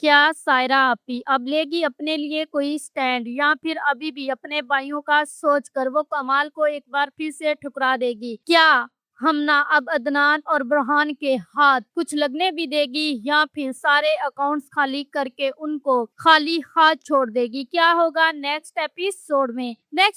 क्या सायरा आपी अब लेगी अपने लिए कोई स्टैंड या फिर अभी भी अपने भाइयों का सोचकर वो कमाल को एक बार फिर से ठुकरा देगी? क्या हमना अब अदनान और बुरहान के हाथ कुछ लगने भी देगी या फिर सारे अकाउंट्स खाली करके उनको खाली हाथ छोड़ देगी? क्या होगा नेक्स्ट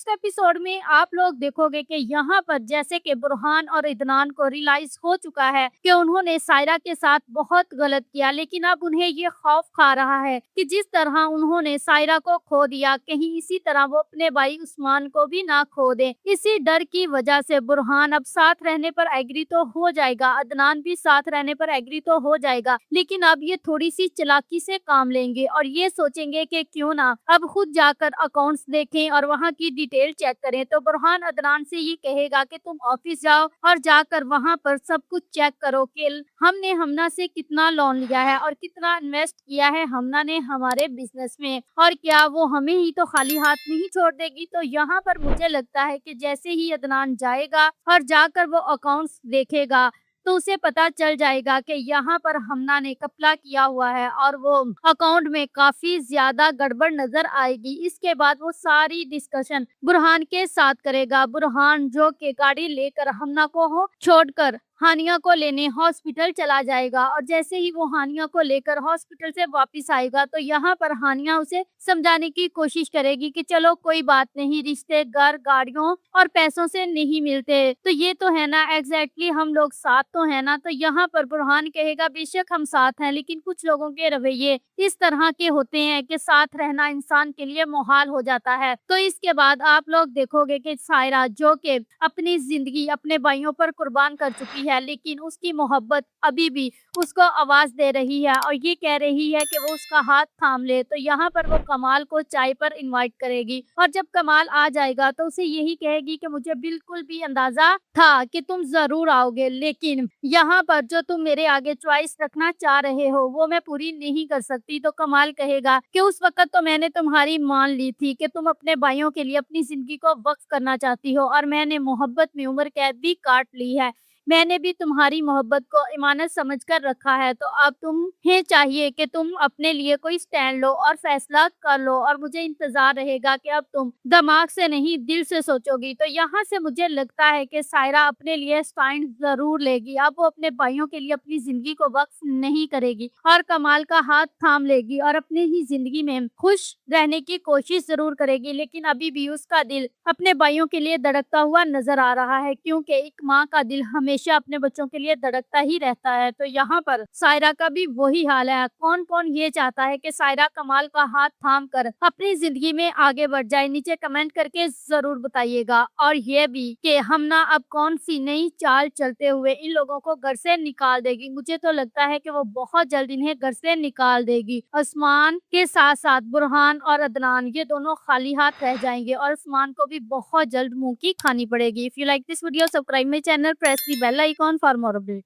एपिसोड में आप लोग देखोगे कि यहाँ पर जैसे कि बुरहान और इदनान को रियलाइज हो चुका है कि उन्होंने सायरा के साथ बहुत गलत किया, लेकिन अब उन्हें ये खौफ खा रहा है कि जिस तरह उन्होंने सायरा को खो दिया कहीं इसी तरह वो अपने भाई उस्मान को भी ना खो दे। इसी डर की वजह से बुरहान अब साथ रहने पर एग्री तो हो जाएगा, अदनान भी साथ रहने पर एग्री तो हो जाएगा, लेकिन अब ये थोड़ी सी चालाकी से काम लेंगे और ये सोचेंगे कि क्यों ना अब खुद जाकर अकाउंट्स देखें और वहाँ की डिटेल चेक करें। तो बुरहान अदनान से ये कहेगा कि तुम ऑफिस जाओ और जाकर वहाँ पर सब कुछ चेक करो कि हमने हमना से कितना लोन लिया है और कितना इन्वेस्ट किया है हमना ने हमारे बिजनेस में, और क्या वो हमें ही तो खाली हाथ नहीं छोड़ देगी। तो यहाँ पर मुझे लगता है कि जैसे ही अदनान जाएगा और जाकर वो अकाउंट्स देखेगा तो उसे पता चल जाएगा कि यहाँ पर हमना ने कपला किया हुआ है और वो अकाउंट में काफी ज्यादा गड़बड़ नजर आएगी। इसके बाद वो सारी डिस्कशन बुरहान के साथ करेगा। बुरहान जो कि गाड़ी लेकर हमना को छोड़कर हानिया को लेने हॉस्पिटल चला जाएगा और जैसे ही वो हानिया को लेकर हॉस्पिटल से वापस आएगा तो यहाँ पर हानिया उसे समझाने की कोशिश करेगी कि चलो कोई बात नहीं, रिश्ते घर गाड़ियों और पैसों से नहीं मिलते, तो ये तो है ना एग्जैक्टली हम लोग साथ तो है ना। तो यहाँ पर बुरहान कहेगा बेशक हम साथ हैं, लेकिन कुछ लोगों के रवैये इस तरह के होते हैं कि साथ रहना इंसान के लिए मुहाल हो जाता है। तो इसके बाद आप लोग देखोगे कि सायरा जो कि अपनी जिंदगी अपने भाइयों पर कुर्बान कर चुकी है, लेकिन उसकी मोहब्बत अभी भी उसको आवाज दे रही है और ये कह रही है कि वो उसका हाथ थाम ले। तो यहाँ पर वो कमाल को चाय पर इनवाइट करेगी और जब कमाल आ जाएगा तो उसे यही कहेगी कि मुझे बिल्कुल भी अंदाजा था कि तुम जरूर आओगे, लेकिन यहाँ पर जो तुम मेरे आगे चॉइस रखना चाह रहे हो वो मैं पूरी नहीं कर सकती। तो कमाल कहेगा कि उस वक्त तो मैंने तुम्हारी मान ली थी कि तुम अपने भाइयों के लिए अपनी जिंदगी को वक्फ करना चाहती हो और मैंने मोहब्बत में उम्र कैद भी काट ली है, मैंने भी तुम्हारी मोहब्बत को इमानत समझकर रखा है। तो अब तुम्हें चाहिए कि तुम अपने लिए कोई स्टैंड लो और फैसला कर लो और मुझे इंतजार रहेगा कि अब तुम दिमाग से नहीं दिल से सोचोगी। तो यहाँ से मुझे लगता है कि सायरा अपने लिए स्टैंड जरूर लेगी। अब वो अपने भाइयों के लिए अपनी जिंदगी को वक्फ नहीं करेगी और कमाल का हाथ थाम लेगी और अपनी ही जिंदगी में खुश रहने की कोशिश जरूर करेगी, लेकिन अभी भी उसका दिल अपने भाइयों के लिए धड़कता हुआ नजर आ रहा है, क्योंकि एक माँ का दिल हमेशा अपने बच्चों के लिए धड़कता ही रहता है। तो यहाँ पर सायरा का भी वही हाल है। कौन कौन ये चाहता है कि सायरा कमाल का हाथ थाम कर अपनी जिंदगी में आगे बढ़ जाए, नीचे कमेंट करके जरूर बताइएगा। और ये भी कि हमना अब कौन सी नई चाल चलते हुए इन लोगों को घर से निकाल देगी। मुझे तो लगता है कि वो बहुत जल्द इन्हें घर से निकाल देगी। उस्मान के साथ साथ बुरहान और अदनान ये दोनों खाली हाथ रह जाएंगे और उस्मान को भी बहुत जल्द मुंह की खानी पड़ेगी। If you like this video, subscribe my channel, press the bell icon for more update.